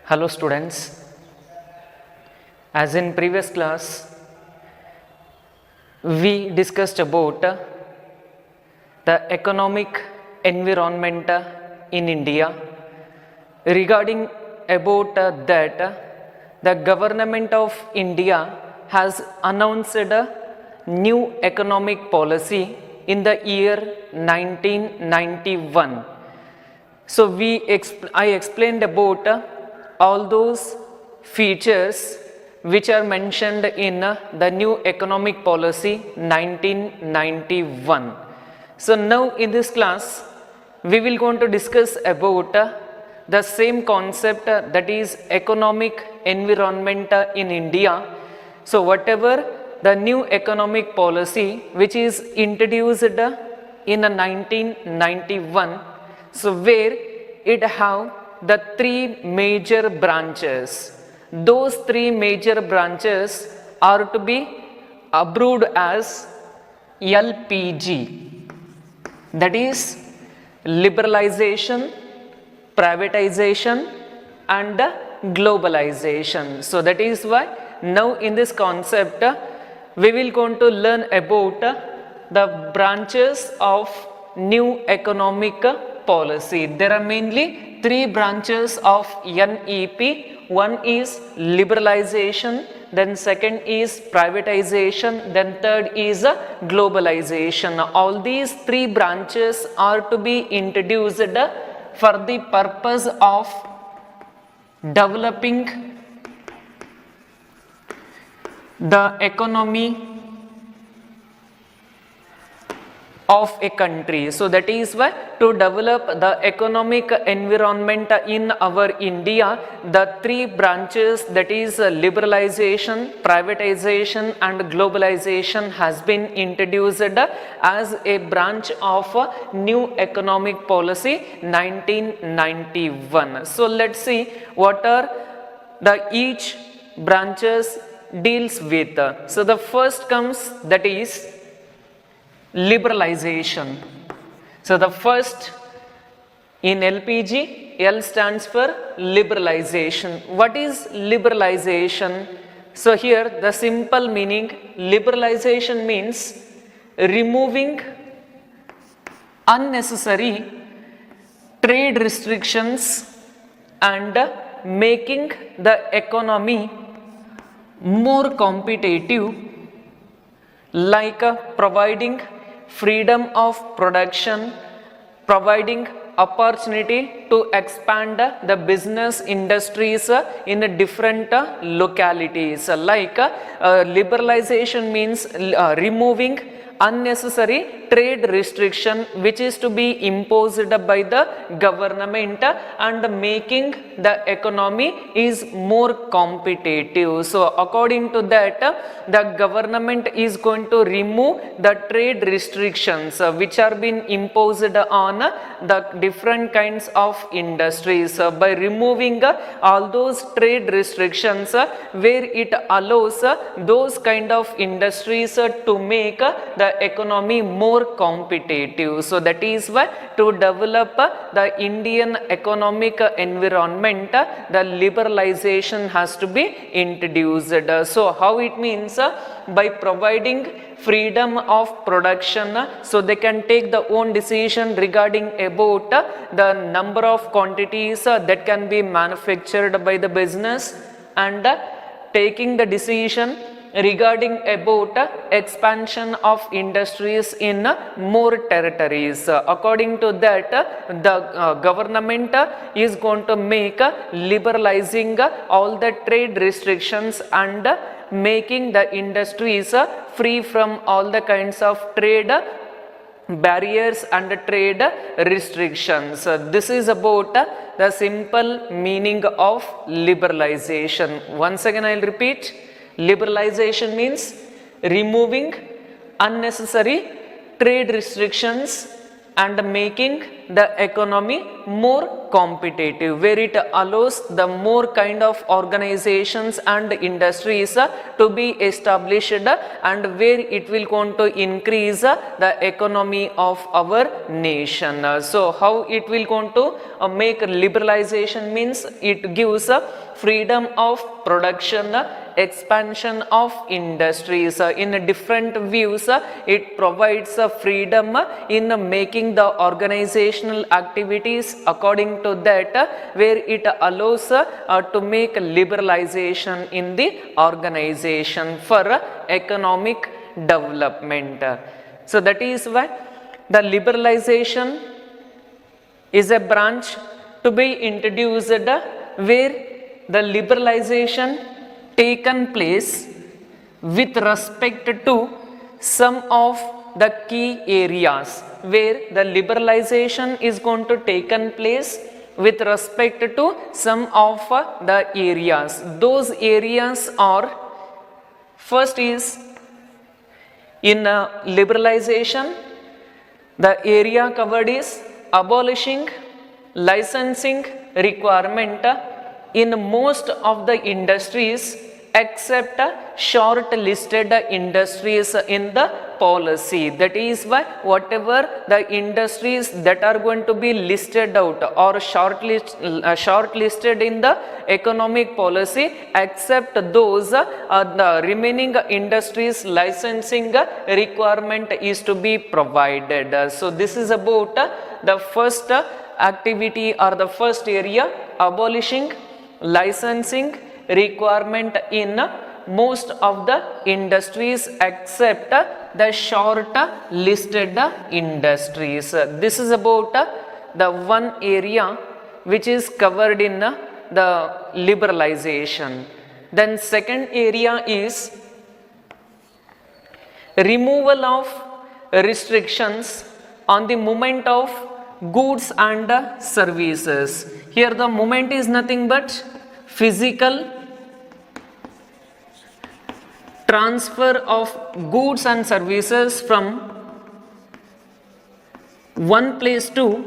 Hello students, as in previous class we discussed about the economic environment in India. Regarding about that, the government of India has announced a new economic policy in the year 1991. So I explained about all those features which are mentioned in the new economic policy 1991. So now in this class we will going to discuss about the same concept, that is economic environment in India. So whatever the new economic policy which is introduced in 1991, so where it have the three major branches. Those three major branches are to be approved as LPG, that is liberalization, privatization and globalization. So that is why now in this concept we will going to learn about the branches of new economic policy. There are mainly three branches of NEP. One is liberalization, then second is privatization, then third is globalization. All these three branches are to be introduced for the purpose of developing the economy of a country. So that is why to develop the economic environment in our India, the three branches, that is liberalization, privatization and globalization has been introduced as a branch of new economic policy 1991. So let's see what are the each branches deals with. So the first comes, that is liberalization. So the first in LPG, L stands for liberalization. What is liberalization? So here the simple meaning, liberalization means removing unnecessary trade restrictions and making the economy more competitive, like providing freedom of production, providing opportunity to expand the business industries in different localities. Like liberalization means removing unnecessary trade restriction which is to be imposed by the government and making the economy is more competitive. So according to that, the government is going to remove the trade restrictions which are being imposed on the different kinds of industries. By removing all those trade restrictions where it allows those kind of industries to make the economy more competitive. So that is why to develop the Indian economic environment, the liberalization has to be introduced. So how it means? By providing freedom of production, so they can take the own decision regarding about the number of quantities that can be manufactured by the business, and taking the decision regarding about expansion of industries in more territories. According to that, the government is going to make liberalizing all the trade restrictions and making the industries free from all the kinds of trade barriers and trade restrictions. This is about the simple meaning of liberalization. Once again I will repeat. Liberalization means removing unnecessary trade restrictions and making the economy more competitive, where it allows the more kind of organizations and industries to be established, and where it will going to increase the economy of our nation. So how it will going to make liberalization means it gives freedom of production, expansion of industries. In different views, it provides freedom in making the organizational activities according to that, where it allows to make liberalization in the organization for economic development. So that is why the liberalization is a branch to be introduced, where the liberalization taken place with respect to some of the key areas, where the liberalization is going to taken place with respect to some of the areas. Those areas are, first is in liberalization, the area covered is abolishing licensing requirement in most of the industries except short-listed industries in the policy. That is why whatever the industries that are going to be listed out or shortlisted in the economic policy, except those, the remaining industries licensing requirement is to be provided. So this is about the first activity or the first area, abolishing licensing requirement in most of the industries except the short listed industries. This is about the one area which is covered in the liberalization. Then second area is removal of restrictions on the movement of goods and services. Here the movement is nothing but physical transfer of goods and services from one place to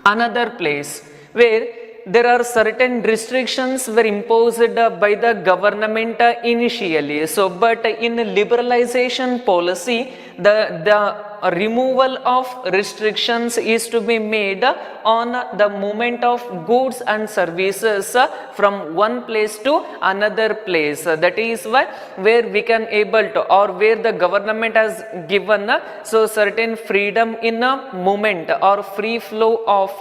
another place, where there are certain restrictions were imposed by the government initially. So but in liberalization policy, the removal of restrictions is to be made on the movement of goods and services from one place to another place. That is why where we can able to, or where the government has given so certain freedom in a movement or free flow of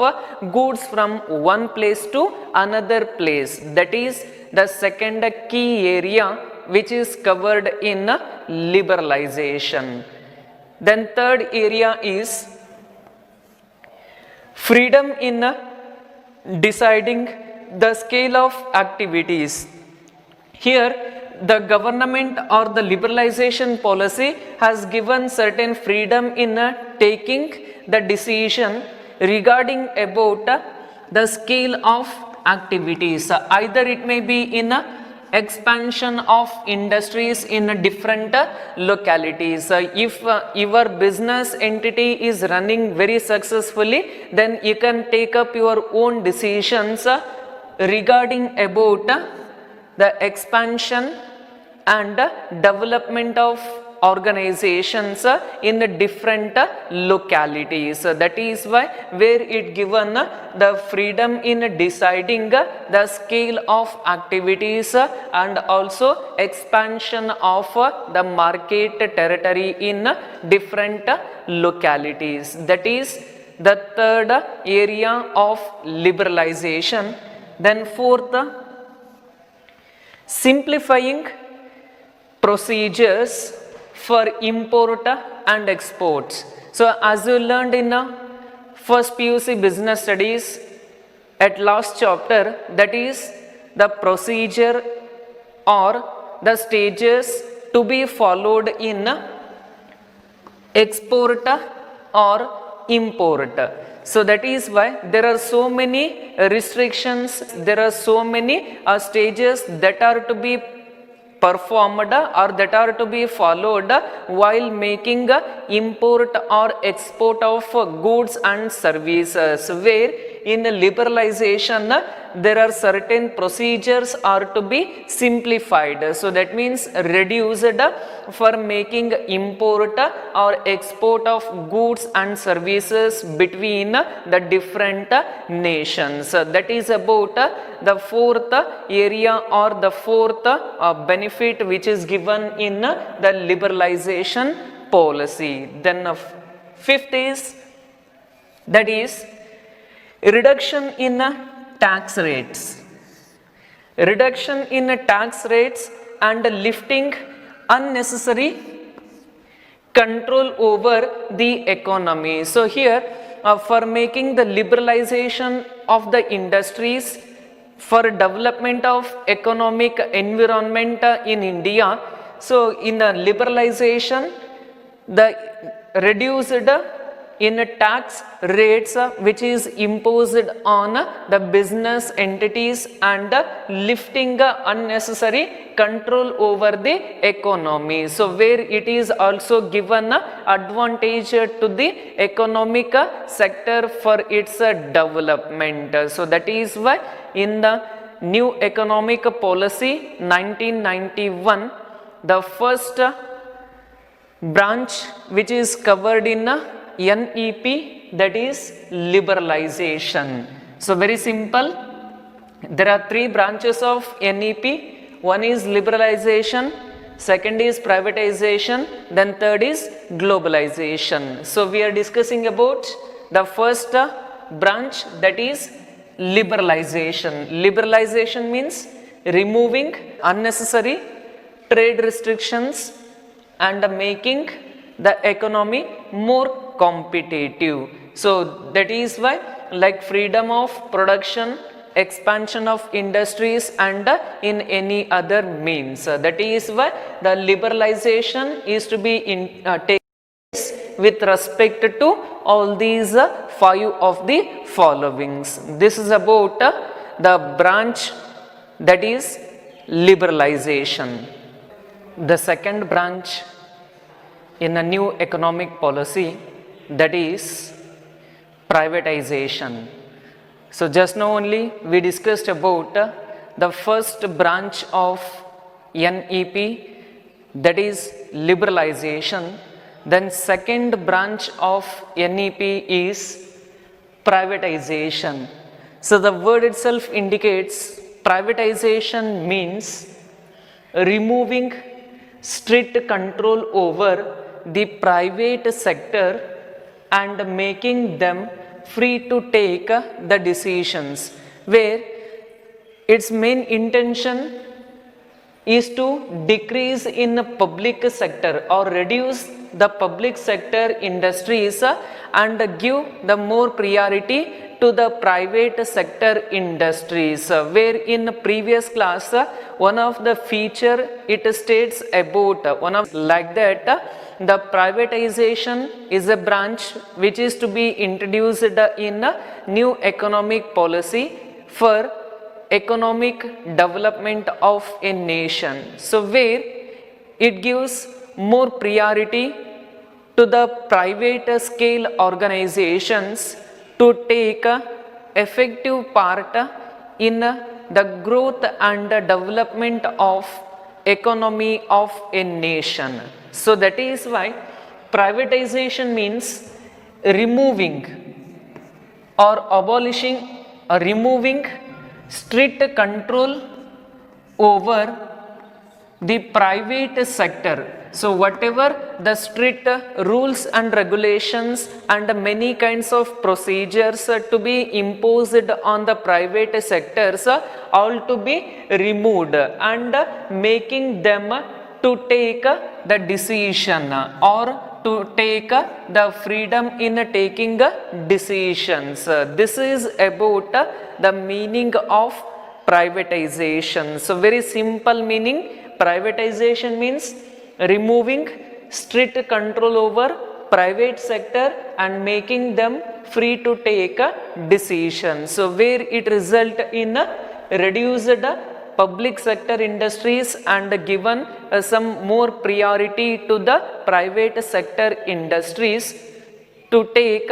goods from one place to another place. That is the second key area which is covered in liberalization. Then third area is freedom in deciding the scale of activities. Here the government or the liberalization policy has given certain freedom in taking the decision regarding about the scale of activities. Either it may be in expansion of industries in different localities. If your business entity is running very successfully, then you can take up your own decisions regarding about the expansion and development of organizations in the different localities. That is why where it given the freedom in deciding the scale of activities and also expansion of the market territory in different localities. That is the third area of liberalization. Then fourth, simplifying procedures for import and exports. So as you learned in first PUC business studies at last chapter, that is the procedure or the stages to be followed in export or import. So that is why there are so many restrictions, there are so many stages that are to be performed or that are to be followed while making import or export of goods and services, where in liberalization there are certain procedures are to be simplified. So that means reduced for making import or export of goods and services between the different nations. That is about the fourth area or the fourth benefit which is given in the liberalization policy. Then fifth is, that is reduction in tax rates. Reduction in tax rates and lifting unnecessary control over the economy. So here for making the liberalization of the industries, for development of economic environment in India, so in the liberalization, the reduced in tax rates which is imposed on the business entities and lifting unnecessary control over the economy. So where it is also given advantage to the economic sector for its development. So that is why in the new economic policy 1991, the first branch which is covered in NEP, that is liberalization. So very simple, there are three branches of NEP. One is liberalization, second is privatization, then third is globalization. So we are discussing about the first branch, that is liberalization. Liberalization means removing unnecessary trade restrictions and making the economy more competitive. So that is why, like freedom of production, expansion of industries and in any other means. That is why the liberalization is to be taken with respect to all these five of the followings. This is about the branch, that is liberalization. The second branch in a new economic policy, that is privatization. So just now only we discussed about the first branch of NEP, that is liberalization. Then second branch of NEP is privatization. So the word itself indicates privatization means removing strict control over the private sector and making them free to take the decisions, where its main intention is to decrease in the public sector or reduce the public sector industries and give the more priority to the private sector industries, where in previous class one of the feature it states about one of like that the privatization is a branch which is to be introduced in a new economic policy for economic development of a nation. So where it gives more priority to the private scale organizations to take effective part in the growth and development of economy of a nation. So that is why privatization means removing or abolishing or removing strict control over the private sector. So whatever the strict rules and regulations and many kinds of procedures to be imposed on the private sectors all to be removed and making them to take the decision or to take the freedom in taking decisions. This is about the meaning of privatization. So very simple meaning, privatization means removing strict control over private sector and making them free to take a decision. So where it result in a reduced public sector industries and given some more priority to the private sector industries to take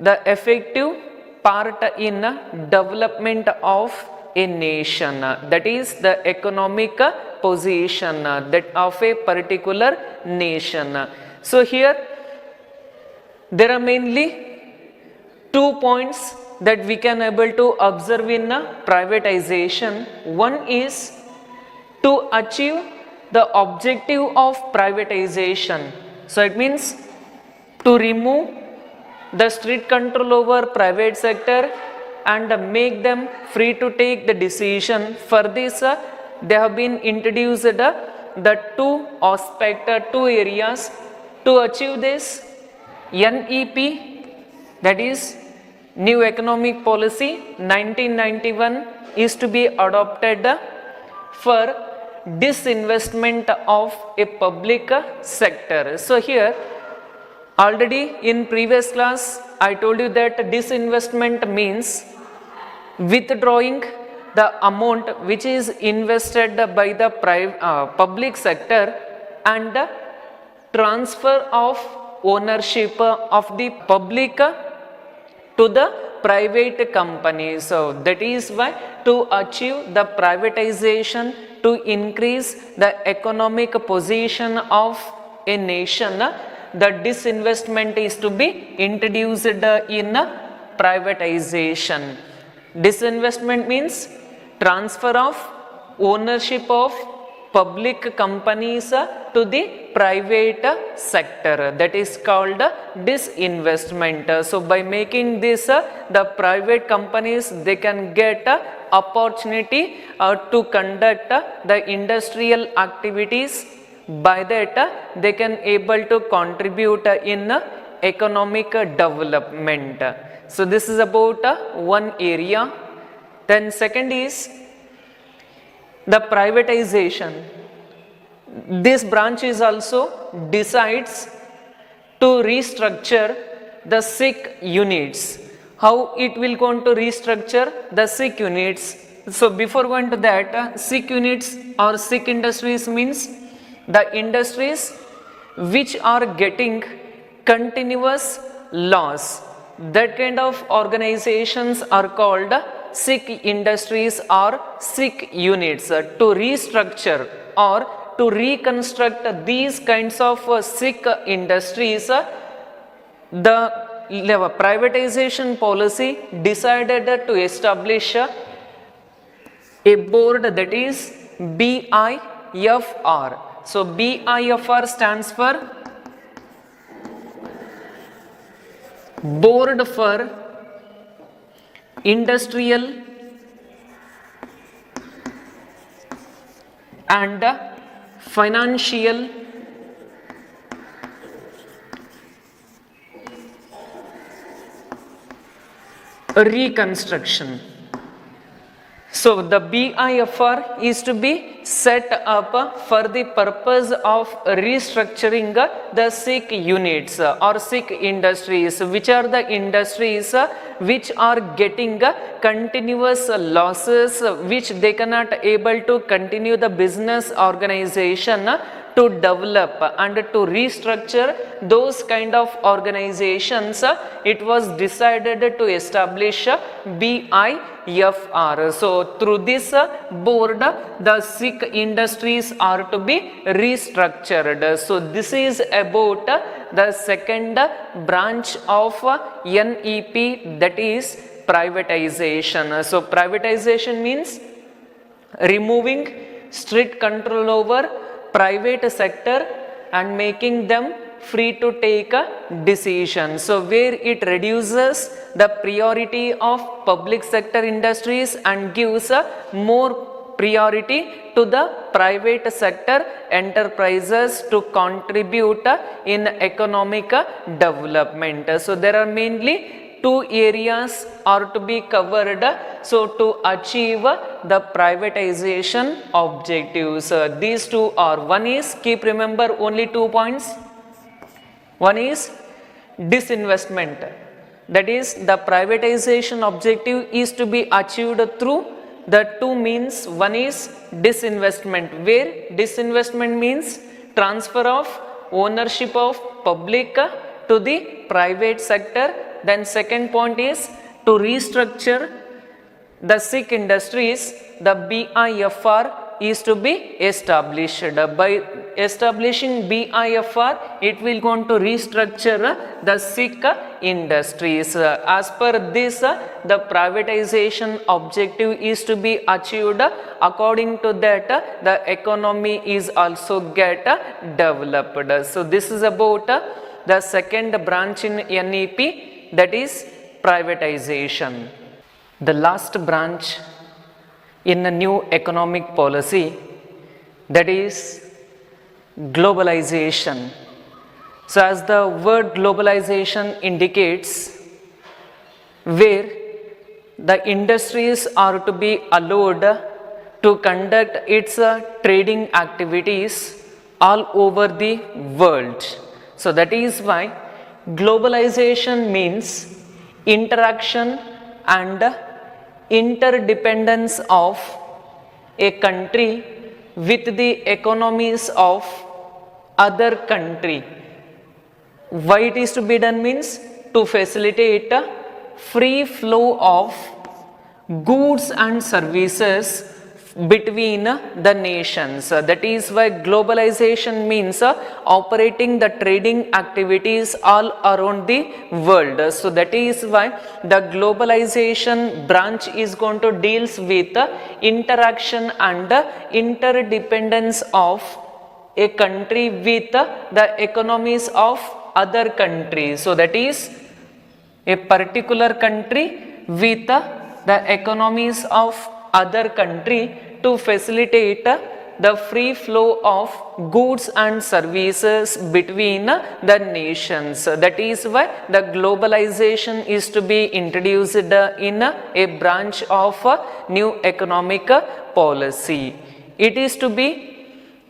the effective part in development of a nation, that is the economic position that of a particular nation. So here there are mainly 2 points that we can able to observe in privatization. One is to achieve the objective of privatization. So it means to remove the strict control over private sector and make them free to take the decision. For this they have been introduced the two areas to achieve this. NEP, that is New Economic Policy 1991, is to be adopted for disinvestment of a public sector. So here already in previous class I told you that disinvestment means withdrawing the amount which is invested by the public sector and transfer of ownership of the public to the private companies. So that is why to achieve the privatization, to increase the economic position of a nation, the disinvestment is to be introduced in privatization. Disinvestment means transfer of ownership of public companies to the private sector, that is called disinvestment. So by making this the private companies, they can get opportunity to conduct the industrial activities. By that they can able to contribute in economic development. So this is about one area. Then second is the privatization. This branch is also decides to restructure the sick units. How it will going to restructure the sick units? So before going to that, sick units or sick industries means the industries which are getting continuous loss. That kind of organizations are called sick industries or sick units. To restructure or to reconstruct these kinds of sick industries, the privatization policy decided to establish a board, that is BIFR. So BIFR stands for Board for Industrial and Financial Reconstruction. So the BIFR is to be set up for the purpose of restructuring the sick units or sick industries, which are the industries which are getting continuous losses, which they cannot able to continue the business organization to develop and to restructure those kind of organizations. It was decided to establish BIFR. So through this board, the sick industries are to be restructured. So this is about the second branch of NEP, that is privatization. So privatization means removing strict control over private sector and making them free to take a decision. So where it reduces the priority of public sector industries and gives a more priority to the private sector enterprises to contribute in economic development. So there are mainly two areas are to be covered, so to achieve the privatization objectives. These two are, one is, keep remember only 2 points. One is disinvestment, that is the privatization objective is to be achieved through the two means, one is disinvestment, where disinvestment means transfer of ownership of public to the private sector. Then second point is to restructure the sick industries, the BIFR is to be established. By establishing BIFR, it will going to restructure the sick industries. As per this, the privatization objective is to be achieved. According to that, the economy is also get developed. So this is about the second branch in NEP, that is privatization. The last branch in a new economic policy, that is globalization. So as the word globalization indicates, where the industries are to be allowed to conduct its trading activities all over the world. So that is why globalization means interaction and interdependence of a country with the economies of other country. Why it is to be done means to facilitate a free flow of goods and services between the nations. That is why globalization means operating the trading activities all around the world. So that is why the globalization branch is going to deals with interaction and interdependence of a country with the economies of other countries. So that is a particular country with the economies of other country to facilitate the free flow of goods and services between the nations. That is why the globalization is to be introduced in a branch of new economic policy. It is to be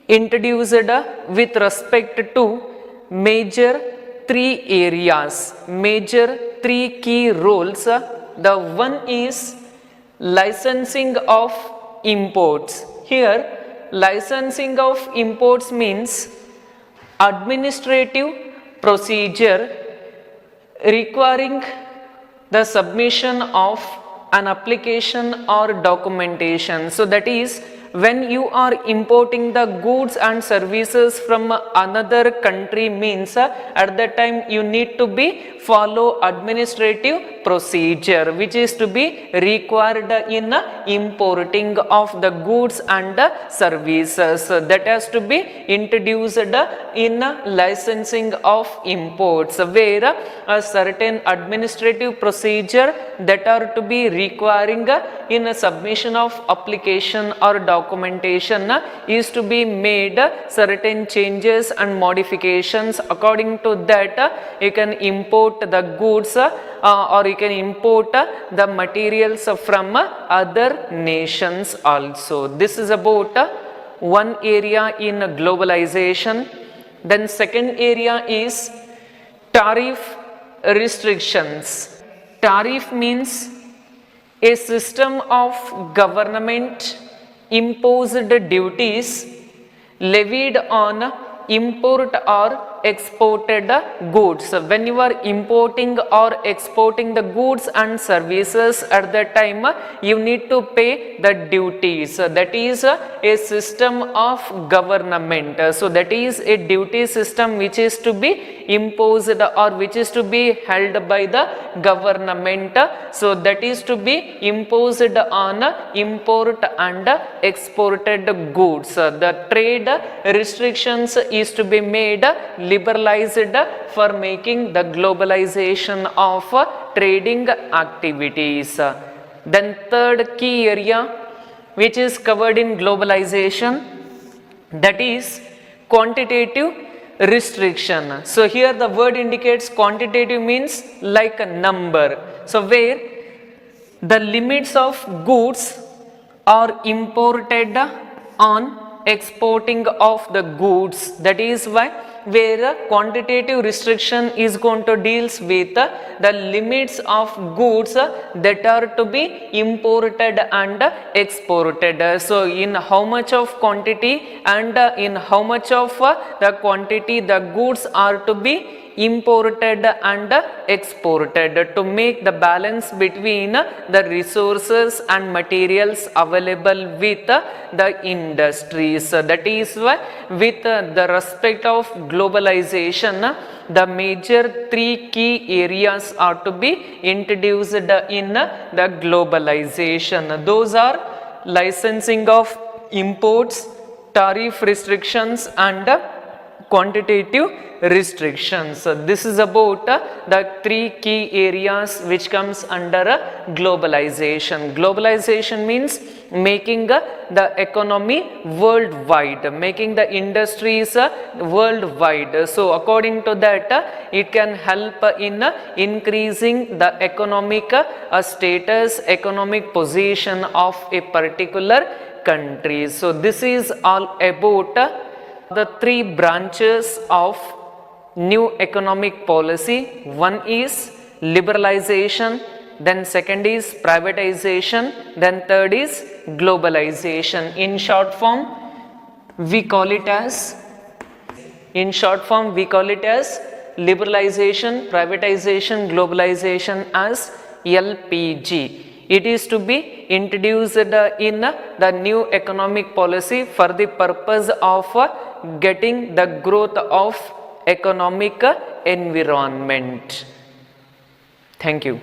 introduced with respect to major three areas, major three key roles. The one is licensing of imports. Here licensing of imports means administrative procedure requiring the submission of an application or documentation. So that is when you are importing the goods and services from another country means at that time you need to be follow administrative procedure which is to be required in importing of the goods and services. That has to be introduced in licensing of imports, where a certain administrative procedure that are to be requiring in a submission of application or documentation is to be made certain changes and modifications. According to that, you can import the goods or you can import the materials from other nations also. This is about one area in globalization. Then second area is tariff restrictions. Tariff means a system of government imposed duties levied on import or exported goods. When you are importing or exporting the goods and services, at that time you need to pay the duties. That is a system of government. So that is a duty system which is to be imposed or which is to be held by the government. So that is to be imposed on import and exported goods. The trade restrictions is to be made liberalized for making the globalization of trading activities. Then third key area which is covered in globalization, that is quantitative restriction. So here the word indicates quantitative means like a number. So where the limits of goods are imported on exporting of the goods, that is why where quantitative restriction is going to deals with the limits of goods that are to be imported and exported. So in how much of quantity and in how much of the quantity the goods are to be imported and exported, to make the balance between the resources and materials available with the industries. That is why with the respect of globalization, the major three key areas are to be introduced in the globalization. Those are licensing of imports, tariff restrictions and quantitative restrictions. So this is about the three key areas which comes under globalization. Globalization means making the economy worldwide, making the industries worldwide. So according to that, it can help in increasing the economic status, economic position of a particular country. So this is all about the three branches of new economic policy. One is liberalization, then second is privatization, then third is globalization. In short form we call it as liberalization, privatization, globalization as LPG. It is to be introduced in the new economic policy for the purpose of getting the growth of economic environment. Thank you.